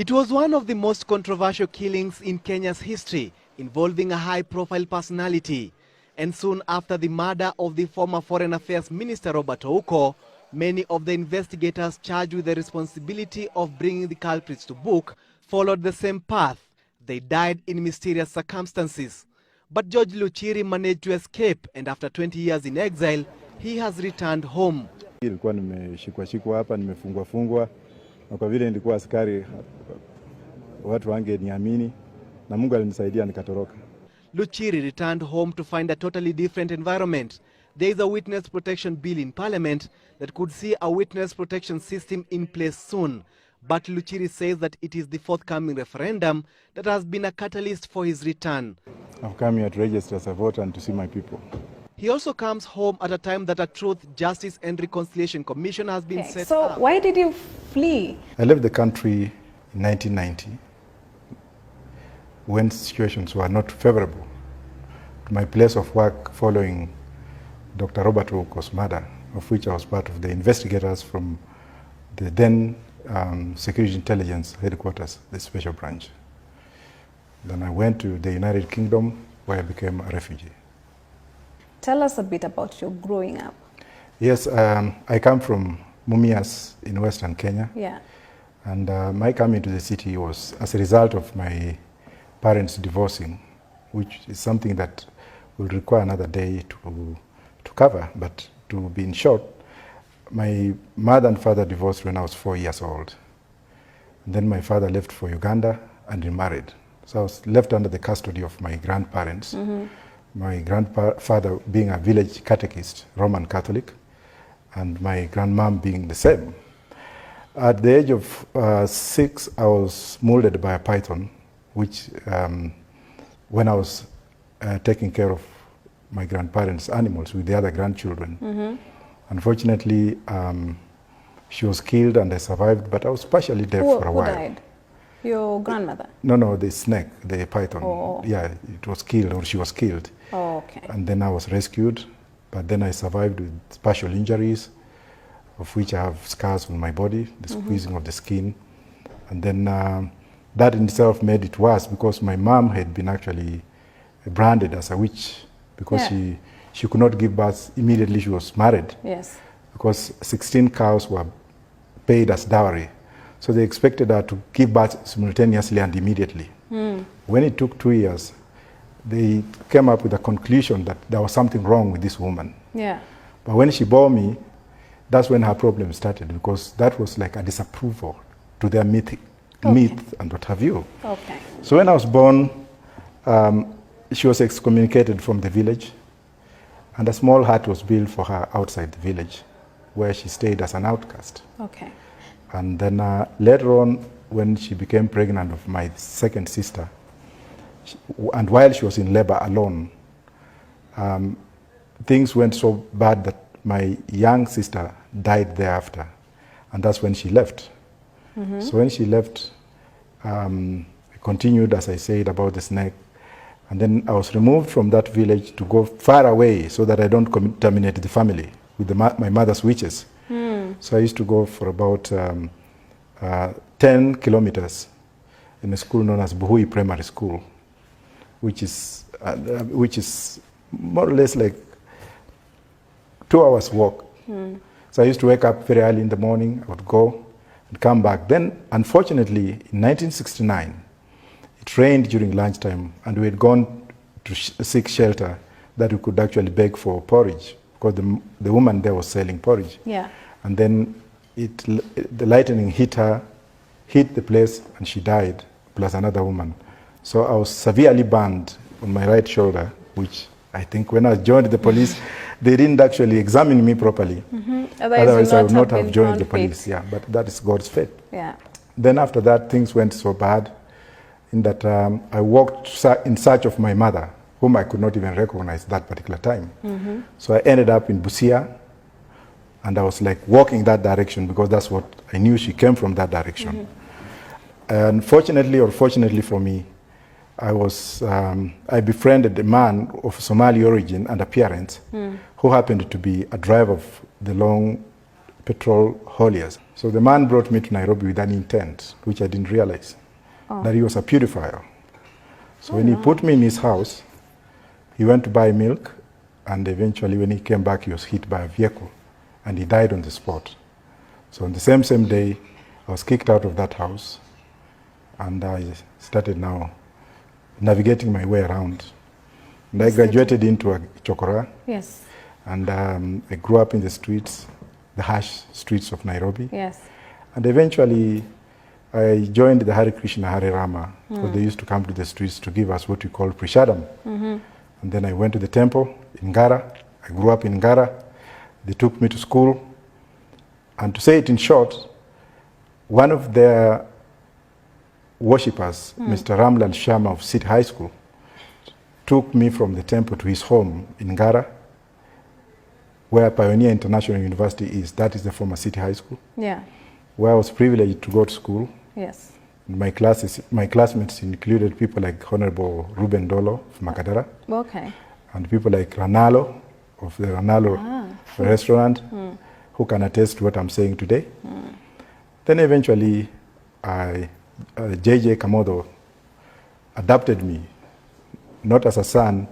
It was one of the most controversial killings in Kenya's history, involving a high-profile personality. And soon after the murder of the former Foreign Affairs Minister Robert Ouko, many of the investigators charged with the responsibility of bringing the culprits to book followed the same path. They died in mysterious circumstances. But George Luchiri managed to escape, and after 20 years in exile, he has returned home. Nilikuwa nimeshikwa hapa, nimefungwa na kwa vile nilikuwa askari watu wangeniamini na Mungu alinisaidia nikatoroka. Luchiri returned home to find a totally different environment. There is a witness protection bill in parliament that could see a witness protection system in place soon. But Luchiri says that it is the forthcoming referendum that has been a catalyst for his return. I've come here to register as a voter and to see my people. He also comes home at a time that a Truth, Justice and Reconciliation Commission has been set up. So why did you flee? I left the country in 1990 when situations were not favorable to my place of work following Dr. Robert Ouko's murder, of which I was part of the investigators from the then Security Intelligence Headquarters, the Special Branch. Then I went to the United Kingdom, where I became a refugee. Tell us a bit about your growing up. Yes, I come from Mumias in Western Kenya. Yeah. And my coming to the city was as a result of my parents divorcing, which is something that will require another day to cover. But to be in short, my mother and father divorced when I was 4 years old. And then my father left for Uganda and remarried. So I was left under the custody of my grandparents. Mm-hmm. My grandfather being a village catechist, Roman Catholic, and my grandmom being the same. At the age of 6, I was molded by a python, which when I was taking care of my grandparents' animals with the other grandchildren. Mm-hmm. Unfortunately, she was killed and I survived, but I was partially deaf for a while. Who died? Your grandmother? No, the snake, the python. Oh. Yeah, it was killed, or she was killed. Oh, okay. And then I was rescued, but then I survived with partial injuries, of which I have scars on my body, the squeezing of the skin. And then that in itself made it worse because my mom had been actually branded as a witch because she could not give birth immediately she was married. Yes. Because 16 cows were paid as dowry. So they expected her to give birth simultaneously and immediately. Mm. When it took 2 years, they came up with a conclusion that there was something wrong with this woman. Yeah. But when she bore me, that's when her problem started, because that was like a disapproval to their myth and what have you. Okay. So when I was born, she was excommunicated from the village, and a small hut was built for her outside the village, where she stayed as an outcast. Okay. And then later on, when she became pregnant of my second sister, and while she was in labor alone, things went so bad that my young sister died thereafter. And that's when she left. Mm-hmm. So when she left, I continued, as I said, about the snake. And then I was removed from that village to go far away so that I don't contaminate the family with my mother's witches. Mm. So I used to go for about 10 kilometers in a school known as Buhui Primary School, which is more or less like 2 hours walk. Mm. So I used to wake up very early in the morning, I would go and come back. Then, unfortunately, in 1969, it rained during lunchtime, and we had gone to seek shelter that we could actually beg for porridge, because the woman there was selling porridge. Yeah. And then the lightning hit her, hit the place, and she died, plus another woman. So I was severely burned on my right shoulder, which I think when I joined the police, they didn't actually examine me properly. Mm-hmm. Otherwise I would not have joined the police. Yeah, but that is God's fate. Yeah. Then after that, things went so bad in that I walked in search of my mother, whom I could not even recognize that particular time. Mm-hmm. So I ended up in Busia, and I was like walking that direction because that's what I knew, she came from that direction. Mm-hmm. And fortunately or fortunately for me, I befriended a man of Somali origin and appearance who happened to be a driver of the long petrol hauliers. So the man brought me to Nairobi with an intent, which I didn't realize, that he was a purifier. So when he put me in his house, he went to buy milk, and eventually when he came back, he was hit by a vehicle, and he died on the spot. So on the same day, I was kicked out of that house, and I started now navigating my way around. And I graduated into a chokora. Yes. And I grew up in the streets, the harsh streets of Nairobi. Yes. And eventually, I joined the Hare Krishna, Hare Rama, because they used to come to the streets to give us what we call prashadam. And then I went to the temple in Ngara. I grew up in Ngara. They took me to school. And to say it in short, one of their worshippers, Mr. Ramlal Sharma of City High School, took me from the temple to his home in Ngara, where Pioneer International University is. That is the former City High School. Yeah. Where I was privileged to go to school. Yes. My classmates included people like Honorable Ruben Dolo of Makadara, Okay. and people like Ranalo of the Ranalo restaurant, who can attest to what I'm saying today. Then eventually, J.J. Kamodo adopted me, not as a son,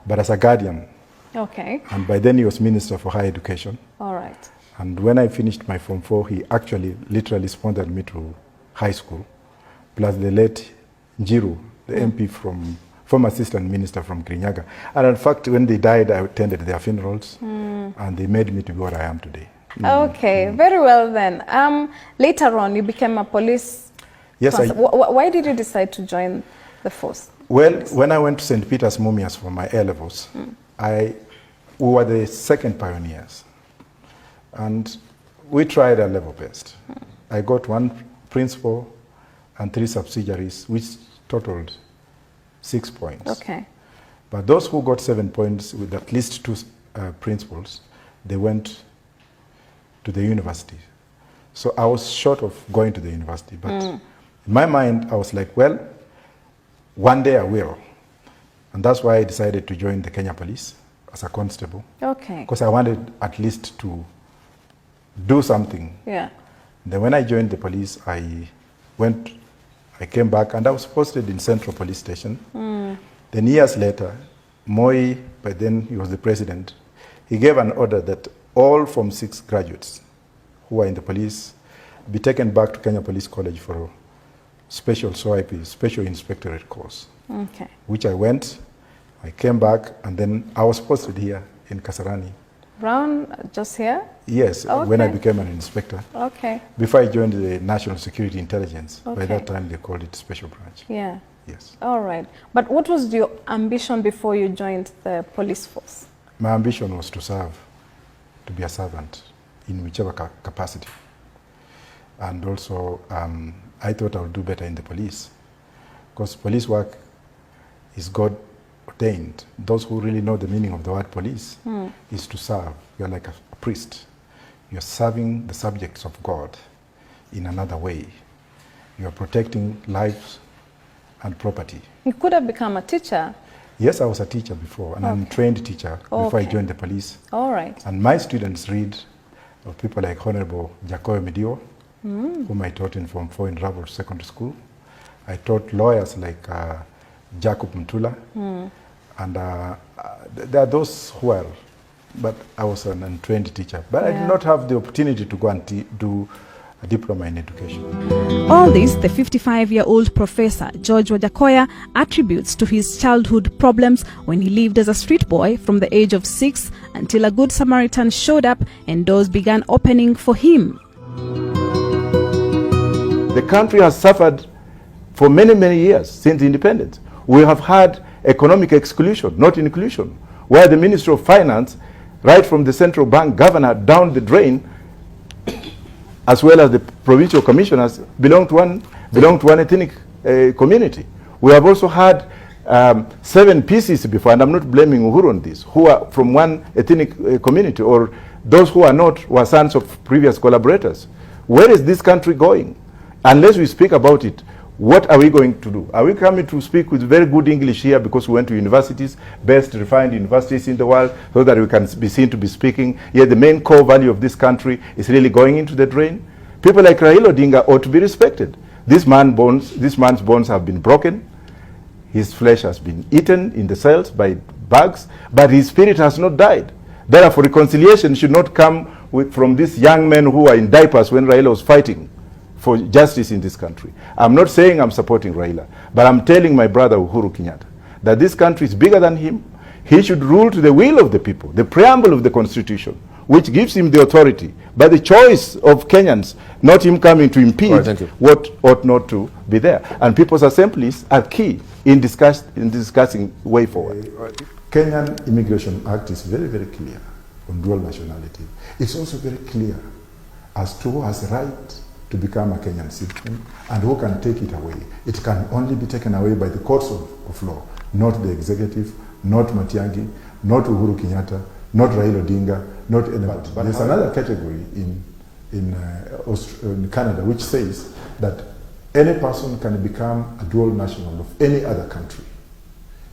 but as a guardian. Okay. And by then he was Minister for Higher Education. All right. And when I finished my Form 4, he actually literally sponsored me to high school, plus the late Njiru, the MP from, former Assistant Minister from Kirinyaga. And in fact, when they died, I attended their funerals, and they made me to be what I am today. Okay, very well then. Later on, you became a police. Yes, Why did you decide to join the force? Well, when I went to St. Peter's Mumias for my A-levels, we were the second pioneers. And we tried our level best. I got 1 principal and 3 subsidiaries, which totaled 6 points. Okay. But those who got 7 points with at least 2 principals, they went to the university. So I was short of going to the university. But in my mind, I was like, well, one day I will. And that's why I decided to join the Kenya Police as a constable. Okay. Because I wanted at least to do something. Yeah. Then when I joined the police, I came back, and I was posted in Central Police Station. Then years later, Moi, by then he was the president, he gave an order that all Form 6 graduates who are in the police be taken back to Kenya Police College for special SOIP, special inspectorate course. Okay. Which I went, I came back, and then I was posted here in Kasarani. Brown, just here? Yes, Okay. when I became an inspector. Okay. Before I joined the National Security Intelligence. By Okay. that time, they called it Special Branch. Yeah. Yes. All right. But what was your ambition before you joined the police force? My ambition was to serve, to be a servant in whichever capacity. And also, I thought I would do better in the police, because police work is God ordained. Those who really know the meaning of the word police is to serve. You're like a priest. You're serving the subjects of God in another way. You're protecting lives and property. You could have become a teacher. Yes, I was a teacher before, an untrained teacher before I joined the police. All right. And my students read of people like Honorable Wajackoyah, whom I taught in Form 4 in Ravel Secondary School. I taught lawyers like Jacob Mtula, and there are those who are, but I was an untrained teacher. But I did not have the opportunity to go and do a diploma in education. All this, the 55-year-old Professor George Wajackoyah attributes to his childhood problems when he lived as a street boy from the age of 6 until a good Samaritan showed up and doors began opening for him. The country has suffered for many, many years since independence. We have had economic exclusion, not inclusion, where the Ministry of Finance, right from the central bank governor down the drain, as well as the provincial commissioners, belong to one ethnic community. We have also had 7 PCs before, and I'm not blaming Uhuru on this, who are from one ethnic community, or those who are not were sons of previous collaborators. Where is this country going? Unless we speak about it, what are we going to do? Are we coming to speak with very good English here because we went to universities, best refined universities in the world, so that we can be seen to be speaking? Yet the main core value of this country is really going into the drain. People like Raila Odinga ought to be respected. This man's bones have been broken. His flesh has been eaten in the cells by bugs, but his spirit has not died. Therefore, reconciliation should not come from these young men who are in diapers when Raila was fighting for justice in this country. I'm not saying I'm supporting Raila, but I'm telling my brother Uhuru Kenyatta that this country is bigger than him. He should rule to the will of the people, the preamble of the Constitution, which gives him the authority, by the choice of Kenyans, not him coming to impede what ought not to be there. And people's assemblies are key in discussing way forward. Kenyan Immigration Act is very, very clear on dual nationality. It's also very clear as to who has the right to become a Kenyan citizen and who can take it away. It can only be taken away by the courts of law, not the executive, not Matiang'i, not Uhuru Kenyatta, not Raila Odinga, not anybody. But there's another category in Canada which says that any person can become a dual national of any other country,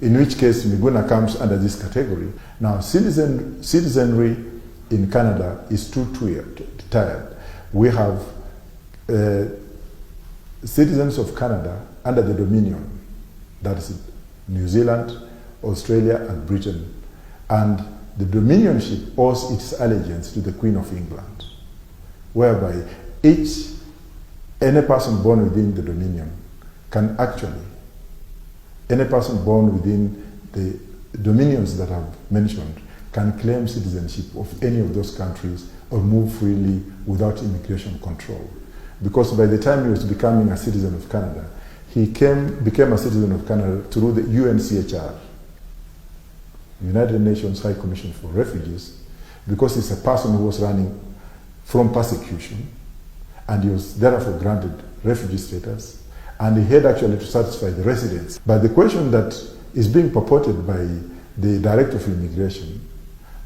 in which case Miguna comes under this category. Now, citizenry in Canada is too tired. We have citizens of Canada under the Dominion, that is New Zealand, Australia, and Britain. And the Dominionship owes its allegiance to the Queen of England, whereby any person born within the Dominion can actually, any person born within the dominions that I've mentioned can claim citizenship of any of those countries or move freely without immigration control. Because by the time he was becoming a citizen of Canada, he became a citizen of Canada through the UNCHR, United Nations High Commission for Refugees, because he's a person who was running from persecution, and he was therefore granted refugee status, and he had actually to satisfy the residents. But the question that is being purported by the Director of Immigration,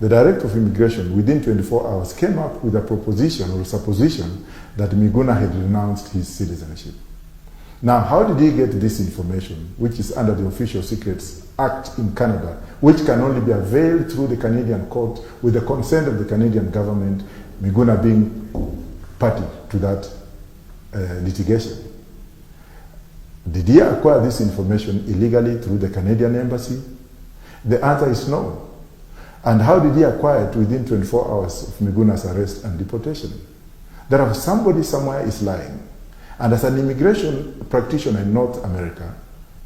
the Director of Immigration within 24 hours came up with a proposition or a supposition that Miguna had renounced his citizenship. Now, how did he get this information, which is under the Official Secrets Act in Canada, which can only be availed through the Canadian court with the consent of the Canadian government, Miguna being party to that litigation? Did he acquire this information illegally through the Canadian embassy? The answer is no. And how did he acquire it within 24 hours of Miguna's arrest and deportation? Somebody somewhere is lying. And as an immigration practitioner in North America,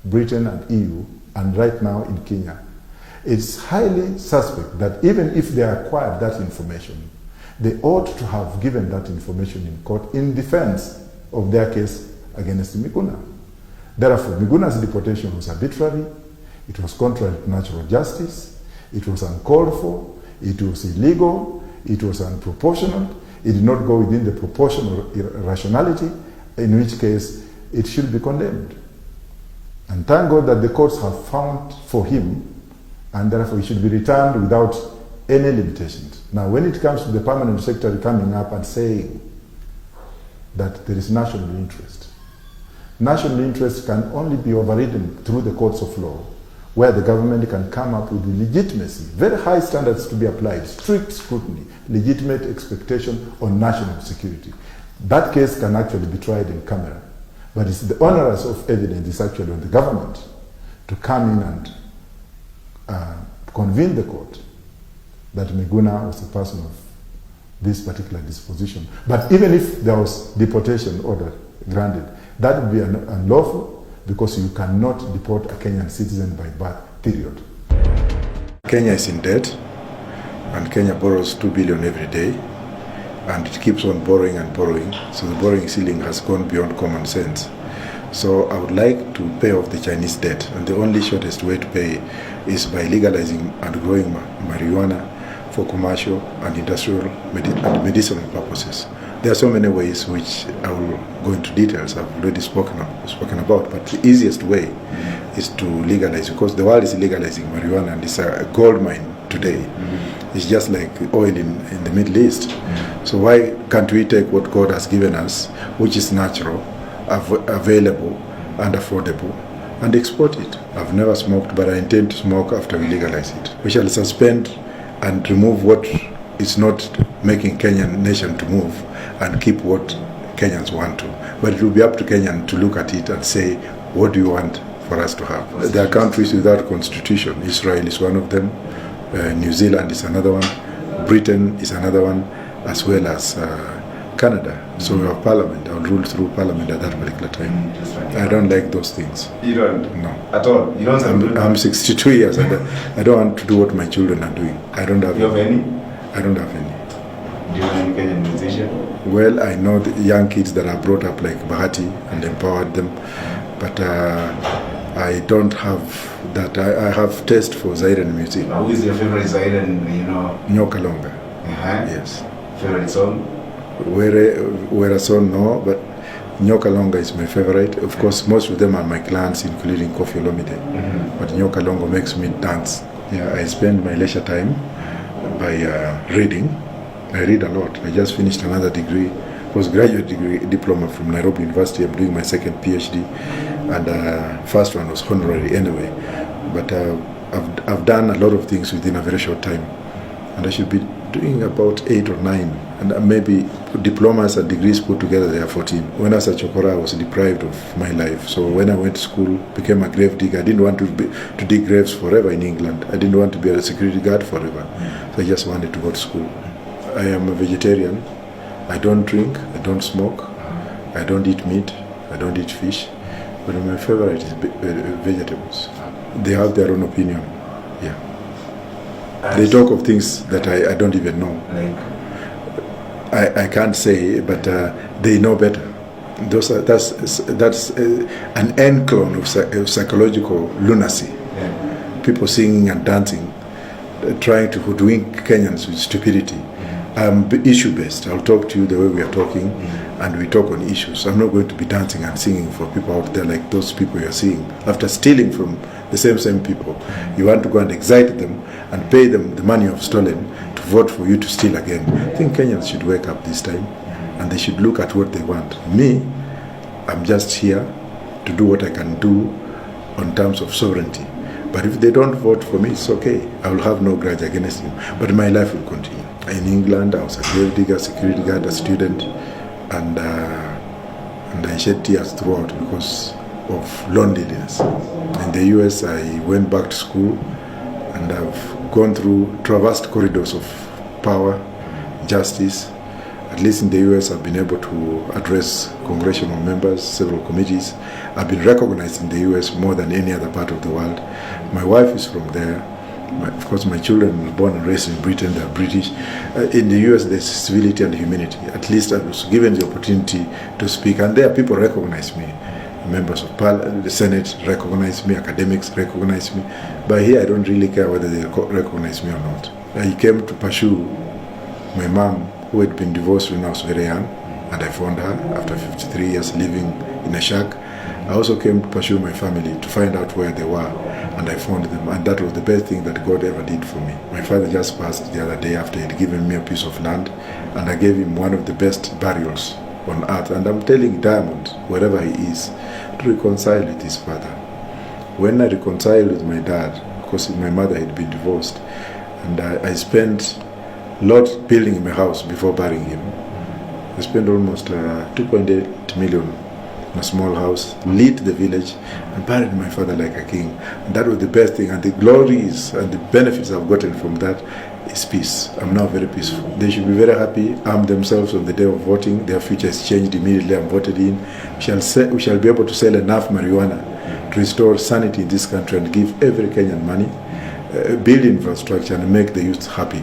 Britain and EU, and right now in Kenya, it's highly suspect that even if they acquired that information, they ought to have given that information in court in defense of their case against Miguna. Therefore, Miguna's deportation was arbitrary, it was contrary to natural justice, it was uncalled for, it was illegal, it was unproportionate, it did not go within the proportional rationality, in which case it should be condemned. And thank God that the courts have found for him, and therefore he should be returned without any limitations. Now, when it comes to the permanent secretary coming up and saying that there is national interest can only be overridden through the courts of law, where the government can come up with legitimacy, very high standards to be applied, strict scrutiny, legitimate expectation on national security. That case can actually be tried in camera. But it's the onerous of evidence is actually on the government to come in and convene the court that Miguna was a person of this particular disposition. But even if there was deportation order granted, that would be unlawful because you cannot deport a Kenyan citizen by birth, period. Kenya is in debt, and Kenya borrows 2 billion every day, and it keeps on borrowing and borrowing, so the borrowing ceiling has gone beyond common sense. So I would like to pay off the Chinese debt, and the only shortest way to pay is by legalizing and growing marijuana for commercial and industrial and medicinal purposes. There are so many ways which I will go into details, I've already spoken about, but the easiest way is to legalize, because the world is legalizing marijuana and it's a gold mine today. It's just like oil in the Middle East. So why can't we take what God has given us, which is natural, available, and affordable and export it. I've never smoked, but I intend to smoke after we legalize it. We shall suspend and remove what is not making Kenyan nation to move and keep what Kenyans want to. But it will be up to Kenyan to look at it and say, what do you want for us to have? There are countries without constitution. Israel is one of them. New Zealand is another one. Britain is another one, as well as Canada. So we have parliament. I'll rule through parliament at that particular time. I don't like those things. You don't? No. At all? You don't? I'm 62 years and I don't want to do what my children are doing. I don't have. You have any? I don't have any. Do you know any Kenyan musician? Well, I know the young kids that are brought up like Bahati and empowered them, but I don't have that. I have taste for Zairan music. Who is your favorite Zairan, Nyoka Longa. Yes. Favorite song? Where a song, no, but Nyoka Longa is my favorite. Of course, most of them are my clients, including Kofi Olomide. But Nyoka Longa makes me dance. Yeah, I spend my leisure time by reading. I read a lot. I just finished another degree, postgraduate degree, diploma from Nairobi University. I'm doing my second PhD, and first one was honorary anyway. But I've done a lot of things within a very short time, and I should be doing about 8 or 9, and maybe diplomas and degrees put together they are 14. When I was at Chokora, I was deprived of my life. So when I went to school, became a grave digger. I didn't want to dig graves forever in England. I didn't want to be a security guard forever. So I just wanted to go to school. I am a vegetarian. I don't drink, I don't smoke, I don't eat meat, I don't eat fish. But my favorite is vegetables. They have their own opinion. Yeah. They talk of things that I don't even know. I can't say, but they know better. That's an end clone of psychological lunacy. People singing and dancing, trying to hoodwink Kenyans with stupidity. I'm issue-based. I'll talk to you the way we are talking, and we talk on issues. I'm not going to be dancing and singing for people out there like those people you're seeing. After stealing from the same people, you want to go and excite them and pay them the money you've stolen to vote for you to steal again. I think Kenyans should wake up this time, and they should look at what they want. Me, I'm just here to do what I can do on terms of sovereignty. But if they don't vote for me, it's okay. I will have no grudge against them. But my life will continue. In England, I was a grave digger, security guard, a student, and I shed tears throughout because of loneliness. In the US, I went back to school, and I've gone through, traversed corridors of power, justice. At least in the US, I've been able to address congressional members, several committees. I've been recognized in the US more than any other part of the world. My wife is from there. Of course, my children were born and raised in Britain, they're British. In the US, there's civility and humanity. At least I was given the opportunity to speak, and there people recognize me. Members of the Senate recognize me, academics recognize me. But here, I don't really care whether they recognize me or not. I came to pursue my mom, who had been divorced when I was very young, and I found her after 53 years living in a shack. I also came to pursue my family to find out where they were, and I found them, and that was the best thing that God ever did for me. My father just passed the other day after he'd given me a piece of land, and I gave him one of the best burials on earth, and I'm telling Diamond, wherever he is, to reconcile with his father. When I reconciled with my dad, because my mother had been divorced, and I spent a lot building my house before burying him. I spent almost 2.8 million in a small house, lit the village, and buried my father like a king. And that was the best thing, and the glories and the benefits I've gotten from that is peace. I'm now very peaceful. They should be very happy, arm themselves on the day of voting. Their future is changed immediately. I'm voted in. We shall be able to sell enough marijuana to restore sanity in this country and give every Kenyan money, build infrastructure, and make the youth happy.